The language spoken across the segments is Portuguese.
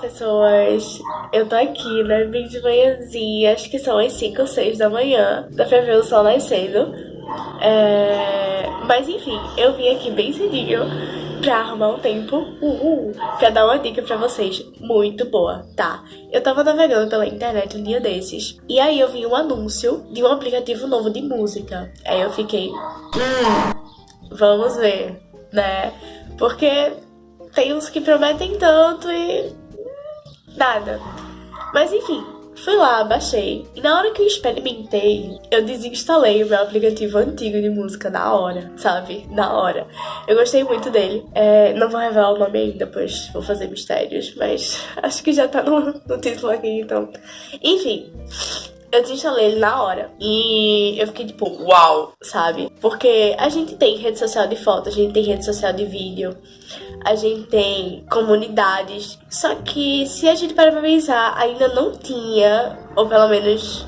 pessoas! Eu tô aqui, né, bem de manhãzinha, acho que são as 5 ou 6 da manhã. Dá pra ver o sol nascendo. Mas enfim, eu vim aqui bem cedinho pra arrumar um tempo, pra dar uma dica pra vocês muito boa, tá? Eu tava navegando pela internet um dia desses, e aí eu vi um anúncio de um aplicativo novo de música. Aí eu fiquei, vamos ver, né? Porque tem uns que prometem tanto e nada. Mas enfim, fui lá, baixei. E na hora que eu experimentei, eu desinstalei o meu aplicativo antigo de música na hora, sabe? Na hora. Eu gostei muito dele. Não vou revelar o nome ainda, pois vou fazer mistérios, mas acho que já tá no título aqui, então. Enfim. Eu desinstalei ele na hora. E eu fiquei tipo, uau, sabe? Porque a gente tem rede social de foto, a gente tem rede social de vídeo, a gente tem comunidades. Só que se a gente parar pra pensar, ainda não tinha, ou pelo menos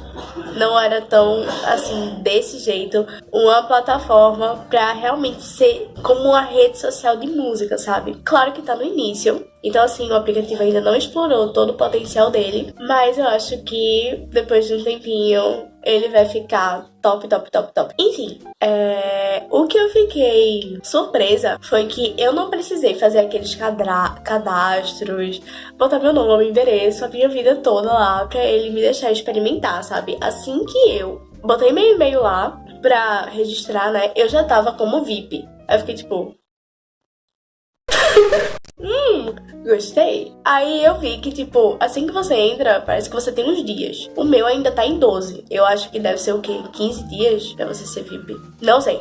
não era tão assim, desse jeito, uma plataforma pra realmente ser como uma rede social de música, sabe? Claro que tá no início. Então, assim, o aplicativo ainda não explorou todo o potencial dele, mas eu acho que depois de um tempinho ele vai ficar top, top, top, top. Enfim, o que eu fiquei surpresa foi que eu não precisei fazer aqueles cadastros, botar meu nome, meu endereço, a minha vida toda lá pra ele me deixar experimentar, sabe? Assim que eu botei meu e-mail lá pra registrar, né, eu já tava como VIP. Aí eu fiquei tipo... Gostei. Aí eu vi que, tipo, assim que você entra, parece que você tem uns dias. O meu ainda tá em 12. Eu acho que deve ser o quê? 15 dias pra você ser VIP? Não sei.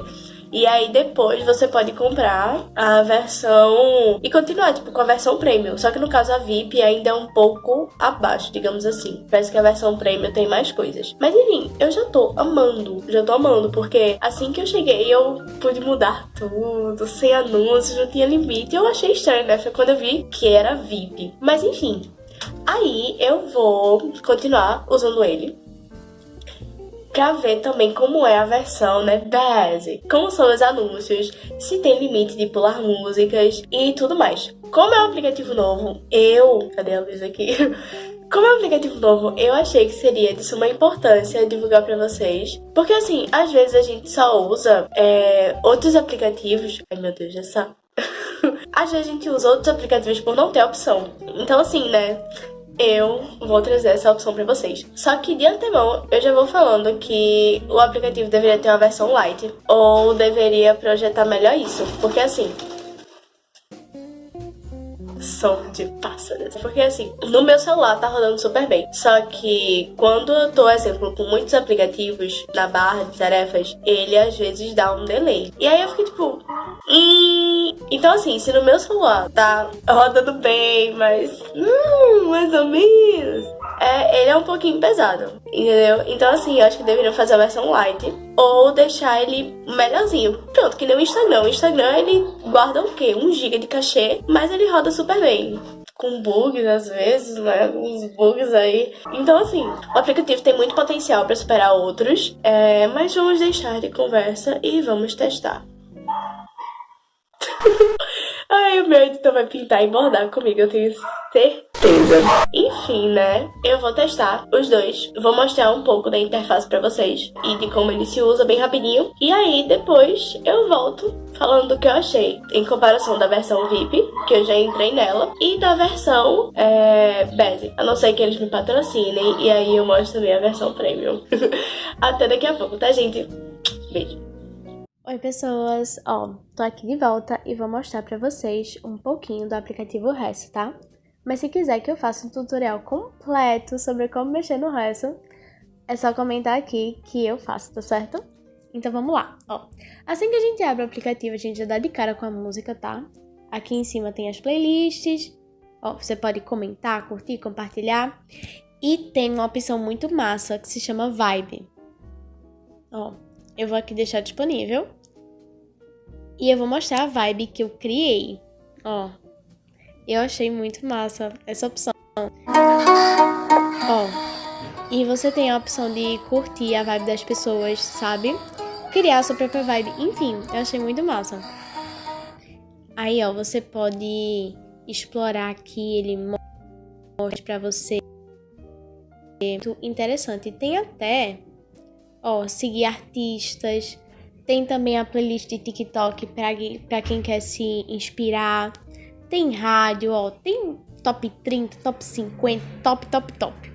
E aí depois você pode comprar a versão e continuar, tipo, com a versão Premium. Só que no caso a VIP ainda é um pouco abaixo, digamos assim. Parece que a versão Premium tem mais coisas. Mas enfim, eu já tô amando, porque assim que eu cheguei eu pude mudar tudo, sem anúncios, não tinha limite. Eu achei estranho, né? Foi quando eu vi que era VIP. Mas enfim, aí eu vou continuar usando ele pra ver também como é a versão, né, base, como são os anúncios, se tem limite de pular músicas e tudo mais. Como é um aplicativo novo, Cadê a luz aqui? Como é um aplicativo novo, eu achei que seria de suma importância divulgar pra vocês. Porque assim, às vezes a gente só usa outros aplicativos... Ai meu Deus, já sabe. Às vezes a gente usa outros aplicativos por não ter opção. Então assim, né... eu vou trazer essa opção pra vocês. Só que de antemão, eu já vou falando que o aplicativo deveria ter uma versão light ou deveria projetar melhor isso. Porque assim... som de pássaros. Porque assim, no meu celular tá rodando super bem. Só que quando eu tô, exemplo, com muitos aplicativos na barra de tarefas, ele às vezes dá um delay. E aí eu fiquei tipo... Então assim, se no meu celular tá rodando bem, mas... mais ou menos... ele é um pouquinho pesado, entendeu? Então assim, eu acho que deveriam fazer a versão light ou deixar ele melhorzinho. Pronto, que nem o Instagram. O Instagram, ele guarda o quê? 1 GB de cachê, mas ele roda super bem. Com bugs, às vezes, né? Uns bugs aí. Então, assim, o aplicativo tem muito potencial para superar outros. Mas vamos deixar de conversa e vamos testar. Ai, o meu editor vai pintar e bordar comigo, eu tenho certeza. Enfim, né? Eu vou testar os dois. Vou mostrar um pouco da interface pra vocês e de como ele se usa bem rapidinho. E aí, depois, eu volto falando do que eu achei. Em comparação da versão VIP, que eu já entrei nela, e da versão base. A não ser que eles me patrocinem. E aí eu mostro também a versão premium. Até daqui a pouco, tá, gente? Beijo. Oi pessoas, tô aqui de volta e vou mostrar pra vocês um pouquinho do aplicativo Resso, tá? Mas se quiser que eu faça um tutorial completo sobre como mexer no Resso, é só comentar aqui que eu faço, tá certo? Então vamos lá, assim que a gente abre o aplicativo, a gente já dá de cara com a música, tá? Aqui em cima tem as playlists, você pode comentar, curtir, compartilhar. E tem uma opção muito massa que se chama Vibe. Eu vou aqui deixar disponível. E eu vou mostrar a vibe que eu criei. Eu achei muito massa essa opção. E você tem a opção de curtir a vibe das pessoas, sabe? Criar a sua própria vibe. Enfim, eu achei muito massa. Aí, você pode explorar aqui ele. pra você. Muito interessante. Tem até, seguir artistas. Tem também a playlist de TikTok pra quem quer se inspirar. Tem rádio, tem top 30, top 50, top.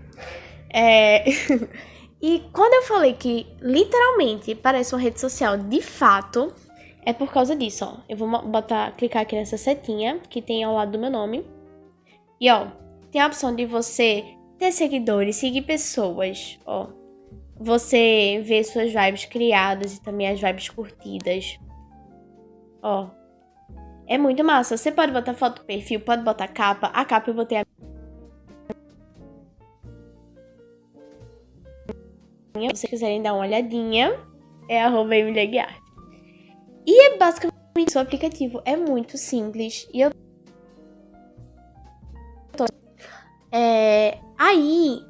E quando eu falei que literalmente parece uma rede social de fato, é por causa disso, ó. Eu vou clicar aqui nessa setinha que tem ao lado do meu nome. E, tem a opção de você ter seguidores, seguir pessoas, Você ver suas vibes criadas e também as vibes curtidas. É muito massa. Você pode botar foto do perfil, pode botar capa. A capa eu botei se vocês quiserem dar uma olhadinha, é @emilyguiar. E é basicamente isso. O aplicativo é muito simples. E aí,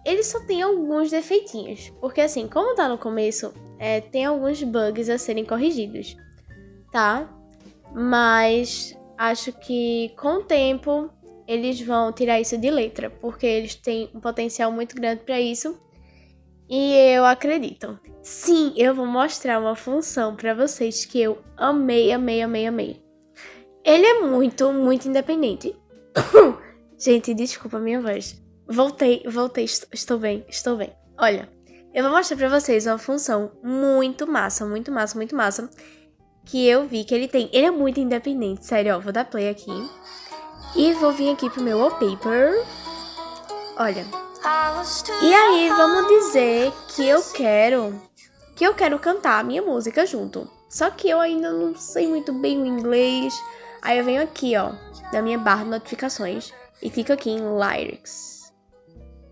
ele só tem alguns defeitinhos. Porque assim, como tá no começo, tem alguns bugs a serem corrigidos, tá? Mas acho que com o tempo eles vão tirar isso de letra. Porque eles têm um potencial muito grande pra isso. E eu acredito. Sim, eu vou mostrar uma função pra vocês que eu amei. Ele é muito independente. Gente, desculpa a minha voz. Voltei, estou bem. Olha, eu vou mostrar pra vocês uma função muito massa, que eu vi que ele tem. Ele é muito independente, sério, vou dar play aqui. E vou vir aqui pro meu wallpaper. Olha. E aí, vamos dizer que eu quero cantar a minha música junto. Só que eu ainda não sei muito bem o inglês. Aí eu venho aqui, na minha barra de notificações e clico aqui em Lyrics.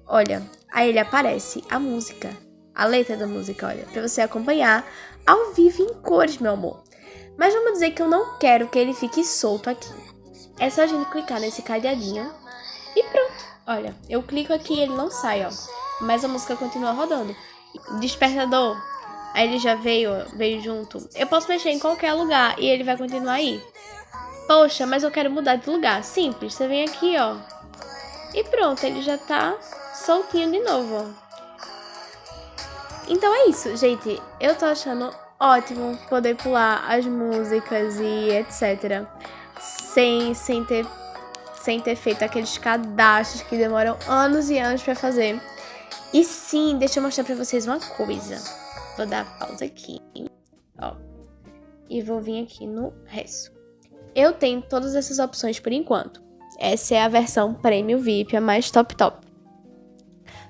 Olha, aí ele aparece a música, a letra da música, olha, pra você acompanhar ao vivo em cores, meu amor. Mas vamos dizer que eu não quero que ele fique solto aqui. É só a gente clicar nesse cadeadinho e pronto. Olha, eu clico aqui e ele não sai, mas a música continua rodando. Despertador, aí ele já veio junto. Eu posso mexer em qualquer lugar e ele vai continuar aí. Poxa, mas eu quero mudar de lugar. Simples, você vem aqui, e pronto, ele já tá soltinho de novo. Então é isso, gente. Eu tô achando ótimo poder pular as músicas e etc. Sem ter feito aqueles cadastros que demoram anos e anos pra fazer. E sim, deixa eu mostrar pra vocês uma coisa. Vou dar pausa aqui, e vou vir aqui no resto. Eu tenho todas essas opções por enquanto. Essa é a versão Premium VIP, a mais top.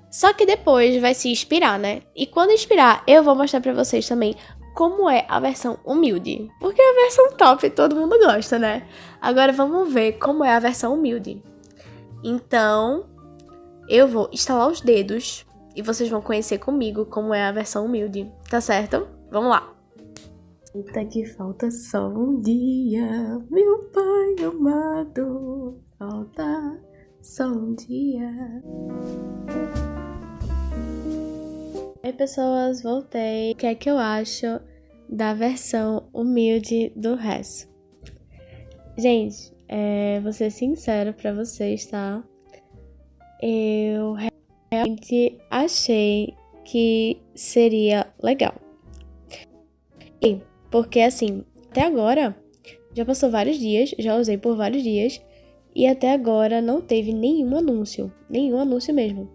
Só que depois vai se expirar, né? E quando expirar, eu vou mostrar pra vocês também como é a versão humilde. Porque a versão top todo mundo gosta, né? Agora vamos ver como é a versão humilde. Então, eu vou estalar os dedos e vocês vão conhecer comigo como é a versão humilde, tá certo? Vamos lá! Eita, que falta só um dia, meu pai amado, falta só um dia. Oi, pessoas, voltei. O que é que eu acho da versão humilde do resto? Gente, vou ser sincero pra vocês, tá? Eu realmente achei que seria legal. Porque assim, até agora, já passou vários dias, já usei por vários dias, e até agora não teve nenhum anúncio mesmo.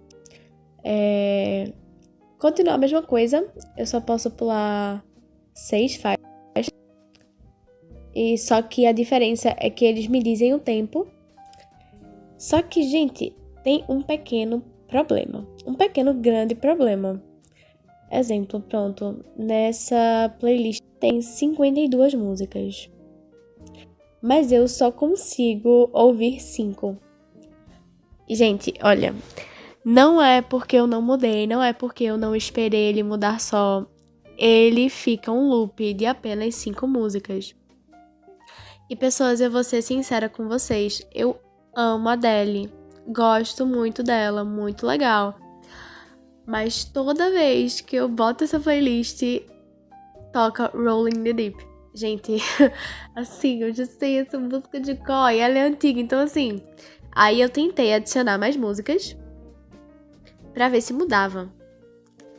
Continua a mesma coisa, eu só posso pular 6 faixas, e só que a diferença é que eles me dizem o tempo. Só que, gente, tem um pequeno grande problema. Exemplo, pronto, nessa playlist tem 52 músicas, mas eu só consigo ouvir 5. E, gente, olha, não é porque eu não mudei, não é porque eu não esperei ele mudar só. Ele fica um loop de apenas 5 músicas. E, pessoas, eu vou ser sincera com vocês, eu amo a Adele, gosto muito dela, muito legal. Mas toda vez que eu boto essa playlist, toca Rolling the Deep. Gente, assim, eu já sei essa música de cor e ela é antiga. Então, assim, Aí eu tentei adicionar mais músicas pra ver se mudava.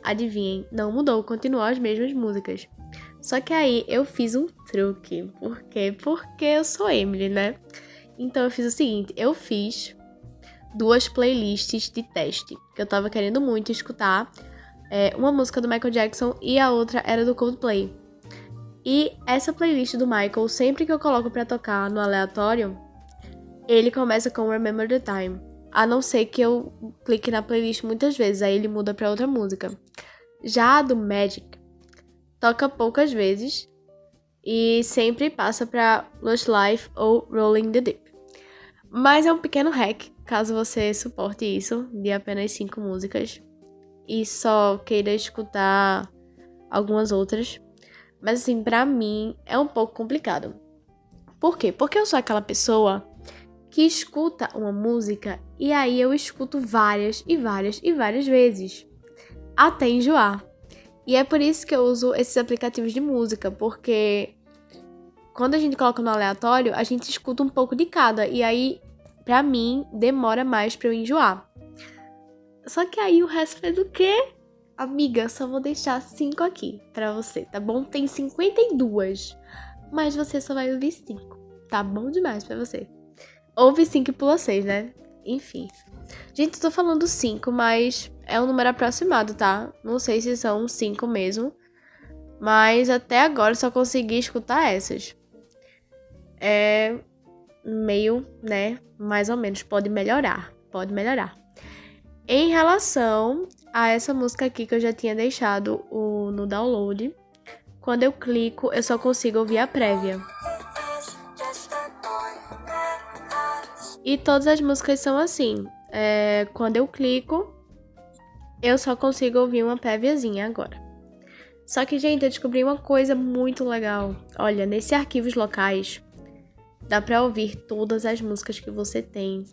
Adivinhem, não mudou, continuou as mesmas músicas. Só que aí eu fiz um truque. Por quê? Porque eu sou Emily, né? Então eu fiz o seguinte, eu fiz 2 playlists de teste, que eu tava querendo muito escutar. Uma música do Michael Jackson e a outra era do Coldplay. E essa playlist do Michael, sempre que eu coloco pra tocar no aleatório, ele começa com Remember the Time. A não ser que eu clique na playlist muitas vezes, aí ele muda pra outra música. Já a do Magic toca poucas vezes e sempre passa pra Lush Life ou Rolling the Deep. Mas é um pequeno hack, caso você suporte isso, de apenas 5 músicas e só queira escutar algumas outras. Mas assim, pra mim é um pouco complicado. Por quê? Porque eu sou aquela pessoa que escuta uma música e aí eu escuto várias e várias e várias vezes, até enjoar. E é por isso que eu uso esses aplicativos de música, porque quando a gente coloca no aleatório, a gente escuta um pouco de cada, e aí, pra mim, demora mais pra eu enjoar. Só que aí o resto fez o quê? Amiga, só vou deixar 5 aqui pra você, tá bom? Tem 52, mas você só vai ouvir 5, tá bom demais pra você. Ouve 5 e pula 6, né? Enfim. Gente, eu tô falando 5, mas é um número aproximado, tá? Não sei se são 5 mesmo. Mas até agora eu só consegui escutar essas. É meio, né? Mais ou menos. Pode melhorar. Pode melhorar. Em relação a essa música aqui que eu já tinha deixado no download, quando eu clico, eu só consigo ouvir a prévia. E todas as músicas são assim. Quando eu clico, eu só consigo ouvir uma préviazinha agora. Só que, gente, eu descobri uma coisa muito legal. Olha, nesse arquivos locais, dá pra ouvir todas as músicas que você tem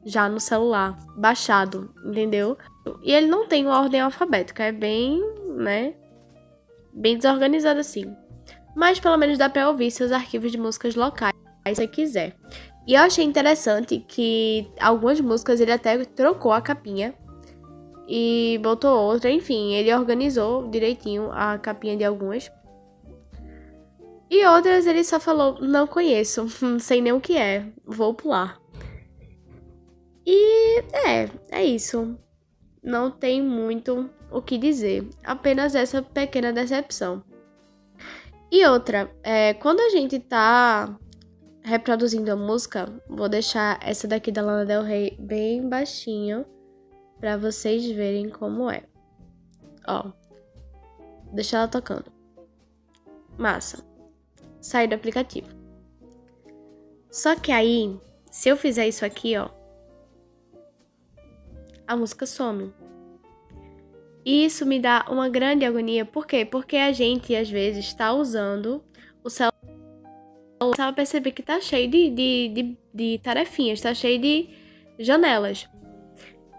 já no celular, baixado, entendeu? E ele não tem uma ordem alfabética, é bem, né, bem desorganizado assim. Mas pelo menos dá pra ouvir seus arquivos de músicas locais, se você quiser. E eu achei interessante que algumas músicas ele até trocou a capinha e botou outra, enfim, ele organizou direitinho a capinha de algumas. E outras ele só falou, não conheço, não sei nem o que é, vou pular. E é isso. Não tem muito o que dizer, apenas essa pequena decepção. E outra, quando a gente tá reproduzindo a música, vou deixar essa daqui da Lana Del Rey bem baixinho pra vocês verem como é. Ó, deixa ela tocando. Massa. Sair do aplicativo. Só que aí, se eu fizer isso aqui, ó, a música some. E isso me dá uma grande agonia. Por quê? Porque a gente, às vezes, tá usando o celular. Você vai perceber que tá cheio de tarefinhas, tá cheio de janelas.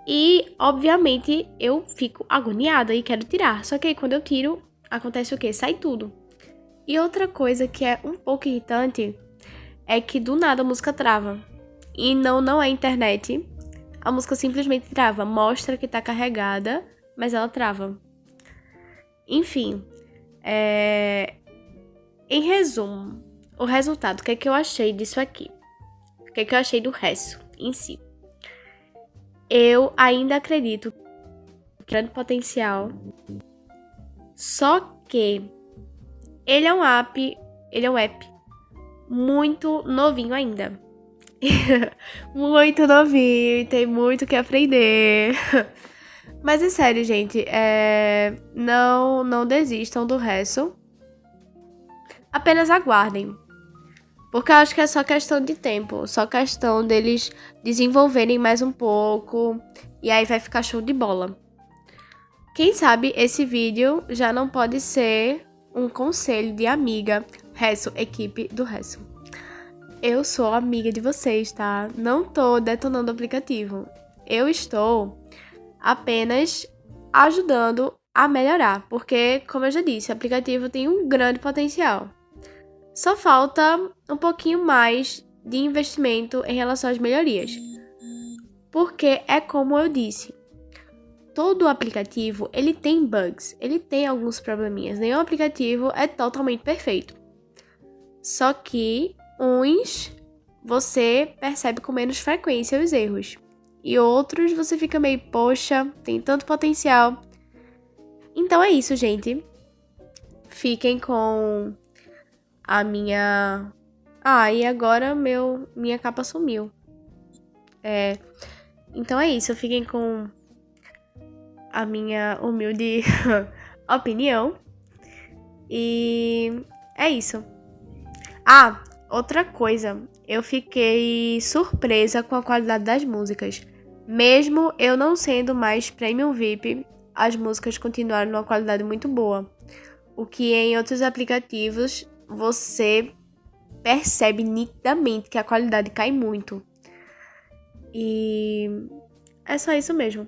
E, obviamente, eu fico agoniada e quero tirar. Só que aí, quando eu tiro, acontece o quê? Sai tudo. E outra coisa que é um pouco irritante é que, do nada, a música trava. E não é internet. A música simplesmente trava. Mostra que tá carregada, mas ela trava. Enfim. Em resumo, o resultado, o que é que eu achei disso aqui? O que é que eu achei do resto em si? Eu ainda acredito que grande potencial. Só que ele é um app muito novinho ainda. Muito novinho e tem muito o que aprender. Mas é sério, gente, não desistam do resto. Apenas aguardem. Porque eu acho que é só questão de tempo. Só questão deles desenvolverem mais um pouco. E aí vai ficar show de bola. Quem sabe esse vídeo já não pode ser um conselho de amiga. Resso, equipe do Resso. Eu sou amiga de vocês, tá? Não tô detonando o aplicativo. Eu estou apenas ajudando a melhorar. Porque, como eu já disse, o aplicativo tem um grande potencial. Só falta um pouquinho mais de investimento em relação às melhorias. Porque é como eu disse, todo aplicativo, ele tem bugs, ele tem alguns probleminhas. Nenhum aplicativo é totalmente perfeito. Só que uns você percebe com menos frequência os erros. E outros você fica meio, poxa, tem tanto potencial. Então é isso, gente. Fiquem com a minha... e agora minha capa sumiu. Então é isso, fiquem com a minha humilde opinião. E é isso. Outra coisa. Eu fiquei surpresa com a qualidade das músicas. Mesmo eu não sendo mais Premium VIP, as músicas continuaram numa qualidade muito boa. O que em outros aplicativos você percebe nitidamente que a qualidade cai muito. E é só isso mesmo.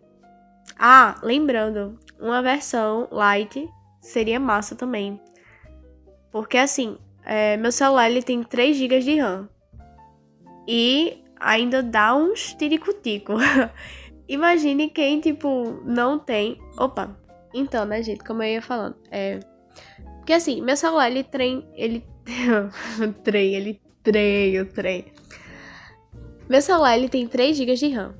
Lembrando, uma versão light seria massa também. Porque assim, meu celular ele tem 3 GB de RAM. E ainda dá uns tiricutico. Imagine quem, não tem... Então, né, gente, como eu ia falando. Porque assim, meu celular, ele Meu celular, ele tem 3 GB de RAM.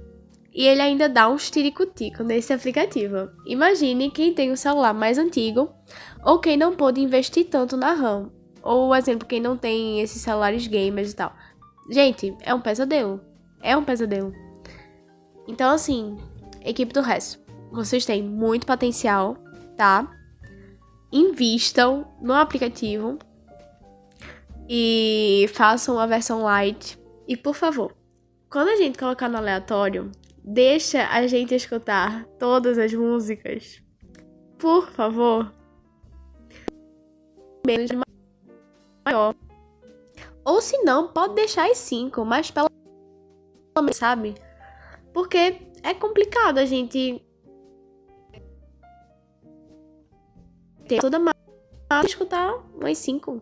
E ele ainda dá uns tiricutico nesse aplicativo. Imagine quem tem um celular mais antigo ou quem não pôde investir tanto na RAM. Ou, exemplo, quem não tem esses celulares gamers e tal. Gente, é um pesadelo. É um pesadelo. Então, assim, equipe do resto, vocês têm muito potencial, tá? Invistam no aplicativo e façam a versão light. E, por favor, quando a gente colocar no aleatório, deixa a gente escutar todas as músicas. Por favor. Menos maior. Ou se não, pode deixar as 5, mas pelo menos, sabe? Porque é complicado a gente ter toda a escutar umas 5.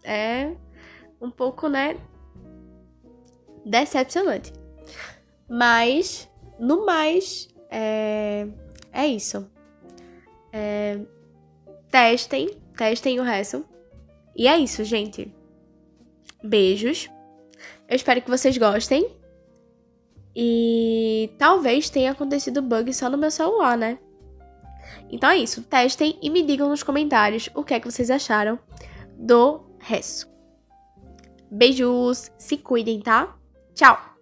É um pouco, né, decepcionante. Mas, no mais, é isso. Testem o resto. E é isso, gente. Beijos. Eu espero que vocês gostem. E talvez tenha acontecido bug só no meu celular, né? Então é isso. Testem e me digam nos comentários o que é que vocês acharam do resto. Beijos. Se cuidem, tá? Tchau!